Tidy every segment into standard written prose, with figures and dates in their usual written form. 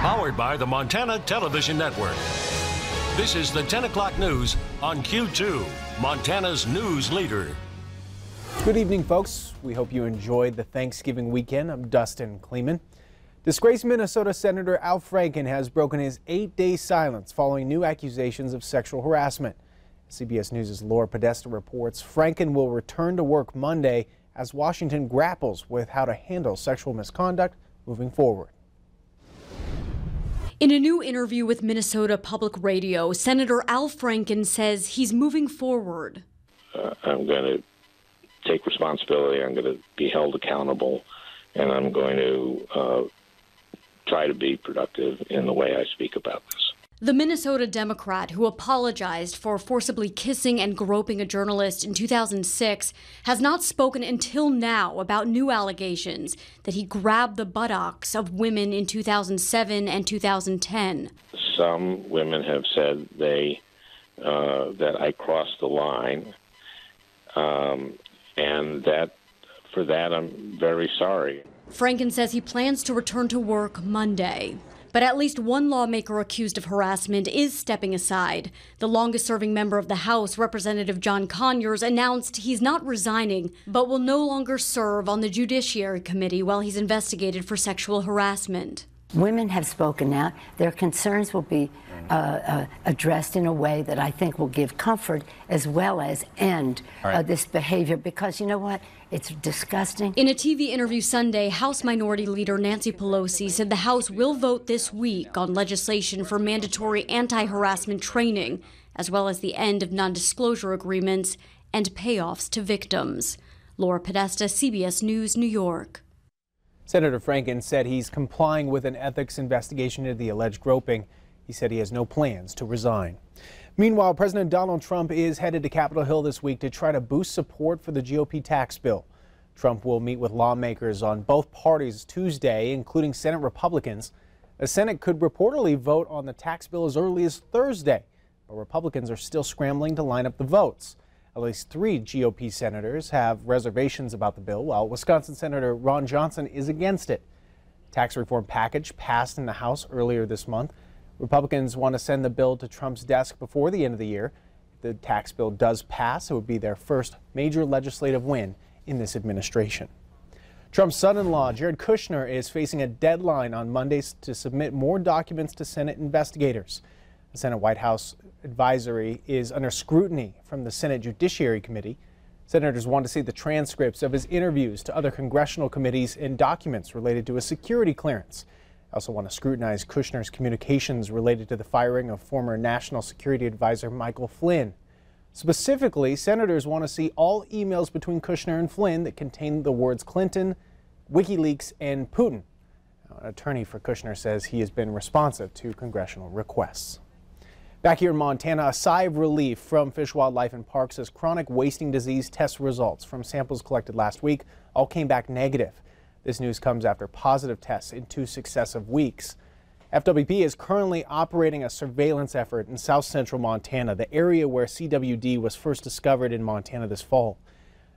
Powered by the Montana Television Network. This is the 10 o'clock news on Q2, Montana's news leader. Good evening, folks. We hope you enjoyed the Thanksgiving weekend. I'm Dustin Klemann. Disgraced Minnesota Senator Al Franken has broken his 8-day silence following new accusations of sexual harassment. CBS News' Laura Podesta reports Franken will return to work Monday as Washington grapples with how to handle sexual misconduct moving forward. In a new interview with Minnesota Public Radio, Senator Al Franken says he's moving forward. I'm going to take responsibility. I'm going to be held accountable, and I'm going to try to be productive in the way I speak about this. The Minnesota Democrat who apologized for forcibly kissing and groping a journalist in 2006 has not spoken until now about new allegations that he grabbed the buttocks of women in 2007 and 2010. Some women have said that I crossed the line, and that for that I'm very sorry. Franken says he plans to return to work Monday. But at least one lawmaker accused of harassment is stepping aside. The longest-serving member of the House, Representative John Conyers, announced he's not resigning, but will no longer serve on the Judiciary Committee while he's investigated for sexual harassment. Women have spoken out. Their concerns will be addressed in a way that I think will give comfort as well as end this behavior, because you know what? It's disgusting. In a TV interview Sunday, House Minority Leader Nancy Pelosi said the House will vote this week on legislation for mandatory anti-harassment training, as well as the end of non-disclosure agreements and payoffs to victims. Laura Podesta, CBS News, New York. Senator Franken said he's complying with an ethics investigation into the alleged groping. He said he has no plans to resign. Meanwhile, President Donald Trump is headed to Capitol Hill this week to try to boost support for the GOP tax bill. Trump will meet with lawmakers on both parties Tuesday, including Senate Republicans. The Senate could reportedly vote on the tax bill as early as Thursday, but Republicans are still scrambling to line up the votes. At least 3 GOP senators have reservations about the bill, while Wisconsin Senator Ron Johnson is against it. Tax reform package passed in the House earlier this month. Republicans want to send the bill to Trump's desk before the end of the year. If the tax bill does pass, it would be their first major legislative win in this administration. Trump's son-in-law, Jared Kushner, is facing a deadline on Mondays to submit more documents to Senate investigators. The Senate White House advisory is under scrutiny from the Senate Judiciary Committee. Senators want to see the transcripts of his interviews to other congressional committees and documents related to his security clearance. They also want to scrutinize Kushner's communications related to the firing of former National Security Advisor Michael Flynn. Specifically, senators want to see all emails between Kushner and Flynn that contain the words Clinton, WikiLeaks, and Putin. Now, an attorney for Kushner says he has been responsive to congressional requests. Back here in Montana, a sigh of relief from Fish, Wildlife and Parks as chronic wasting disease test results from samples collected last week all came back negative. This news comes after positive tests in 2 successive weeks. FWP is currently operating a surveillance effort in south central Montana, the area where CWD was first discovered in Montana this fall.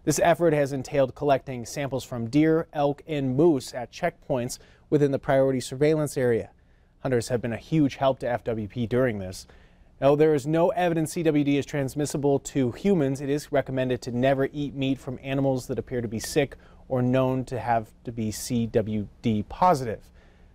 This effort has entailed collecting samples from deer, elk, and moose at checkpoints within the priority surveillance area. Hunters have been a huge help to FWP during this. Though there is no evidence CWD is transmissible to humans, it is recommended to never eat meat from animals that appear to be sick or known to have to be CWD positive.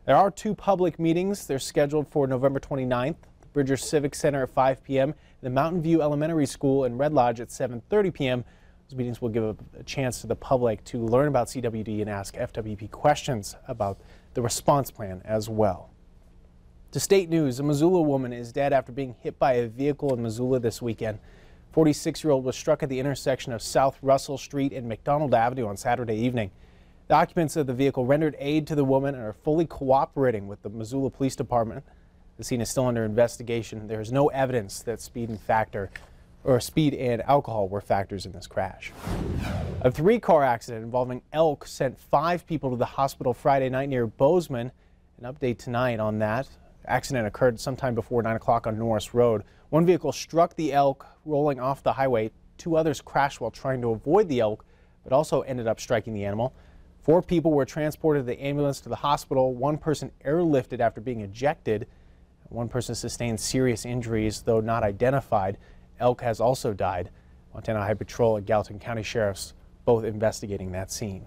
There are 2 public meetings. They're scheduled for November 29th, the Bridger Civic Center at 5 p.m., and the Mountain View Elementary School in Red Lodge at 7:30 p.m. Those meetings will give a chance to the public to learn about CWD and ask FWP questions about the response plan as well. To state news, a Missoula woman is dead after being hit by a vehicle in Missoula this weekend. 46-year-old was struck at the intersection of South Russell Street and McDonald Avenue on Saturday evening. The occupants of the vehicle rendered aid to the woman and are fully cooperating with the Missoula Police Department. The scene is still under investigation. There is no evidence that speed and alcohol were factors in this crash. A 3-car accident involving elk sent 5 people to the hospital Friday night near Bozeman. An update tonight on that. The accident occurred sometime before 9 o'clock on Norris Road. One vehicle struck the elk rolling off the highway. 2 others crashed while trying to avoid the elk, but also ended up striking the animal. 4 people were transported to the ambulance to the hospital. 1 person airlifted after being ejected. 1 person sustained serious injuries, though not identified. Elk has also died. Montana High Patrol and Gallatin County Sheriffs both investigating that scene.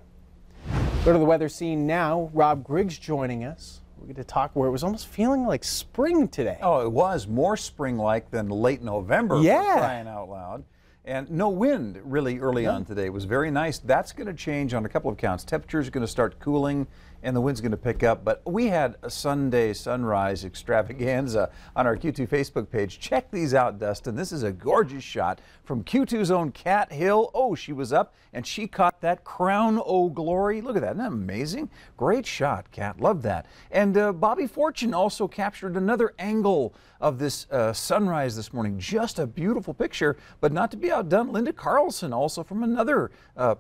Go to the weather scene now. Rob Griggs joining us. We get to talk where it was almost feeling like spring today. Oh, it was more spring-like than late November, for crying out loud. And no wind really early on today. It was very nice. That's going to change on a couple of counts. Temperatures are going to start cooling and the wind's going to pick up. But we had a Sunday sunrise extravaganza on our Q2 Facebook page. Check these out, Dustin. This is a gorgeous shot from Q2's own Cat Hill. Oh, she was up and she caught that crown o' glory. Look at that. Isn't that amazing? Great shot, Cat. Love that. And Bobby Fortune also captured another angle of this sunrise this morning. Just a beautiful picture, but not to be outdone. Linda Carlson also from another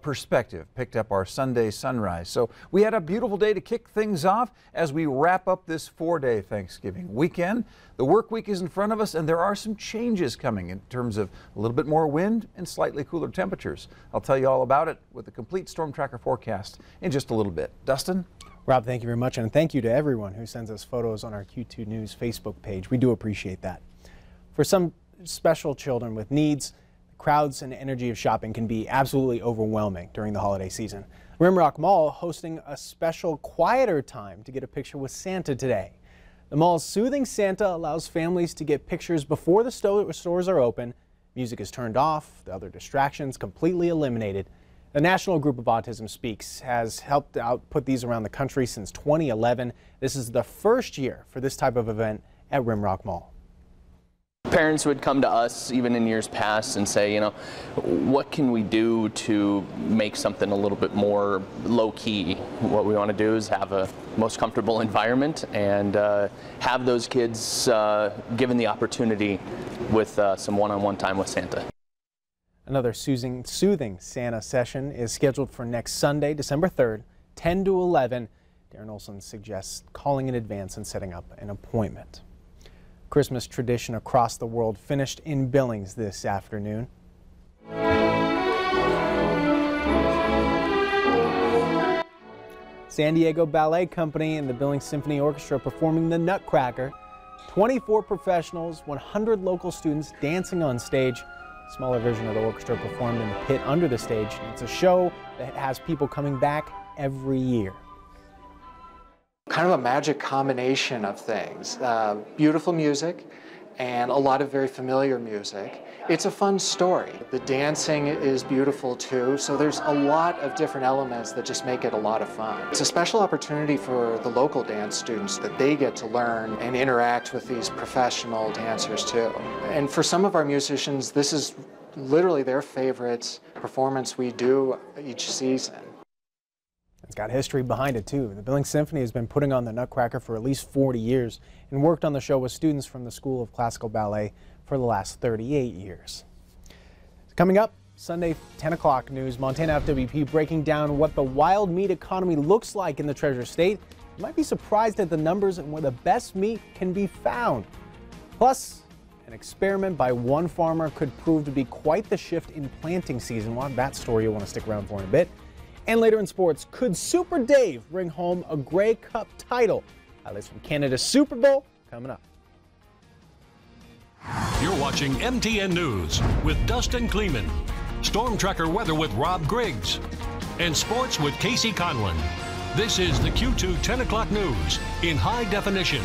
perspective picked up our Sunday sunrise. So we had a beautiful day to kick things off as we wrap up this 4-day Thanksgiving weekend. The work week is in front of us and there are some changes coming in terms of a little bit more wind and slightly cooler temperatures. I'll tell you all about it with the complete storm tracker forecast in just a little bit. Dustin? Rob, thank you very much, and thank you to everyone who sends us photos on our Q2 News Facebook page. We do appreciate that. For some special children with needs, the crowds and energy of shopping can be absolutely overwhelming during the holiday season. Rimrock Mall hosting a special quieter time to get a picture with Santa today. The mall's Soothing Santa allows families to get pictures before the stores are open. Music is turned off, the other distractions completely eliminated. The National Group of Autism Speaks has helped out put these around the country since 2011. This is the first year for this type of event at Rimrock Mall. Parents would come to us even in years past and say, you know, what can we do to make something a little bit more low-key? What we want to do is have a most comfortable environment and have those kids given the opportunity with some one-on-one time with Santa. Another Soothing Santa session is scheduled for next Sunday, December 3rd, 10 to 11. Darren Olson suggests calling in advance and setting up an appointment. Christmas tradition across the world finished in Billings this afternoon. San Diego Ballet Company and the Billings Symphony Orchestra performing the Nutcracker. 24 professionals, 100 local students dancing on stage. A smaller version of the orchestra performed in the pit under the stage. It's a show that has people coming back every year. Kind of a magic combination of things. Beautiful music and a lot of very familiar music. It's a fun story. The dancing is beautiful too, so there's a lot of different elements that just make it a lot of fun. It's a special opportunity for the local dance students that they get to learn and interact with these professional dancers too. And for some of our musicians, this is literally their favorite performance we do each season. It's got history behind it too. The Billings Symphony has been putting on the Nutcracker for at least 40 years and worked on the show with students from the School of Classical Ballet for the last 38 years. Coming up, Sunday 10 o'clock news, Montana FWP breaking down what the wild meat economy looks like in the Treasure State. You might be surprised at the numbers and where the best meat can be found. Plus, an experiment by one farmer could prove to be quite the shift in planting season. We'll have that story you'll want to stick around for in a bit. And later in sports, could Super Dave bring home a Grey Cup title? Highlights from Canada's Super Bowl coming up. You're watching MTN News with Dustin Klemann, Storm Tracker Weather with Rob Griggs, and Sports with Casey Conlon. This is the Q2 10 o'clock news in high definition.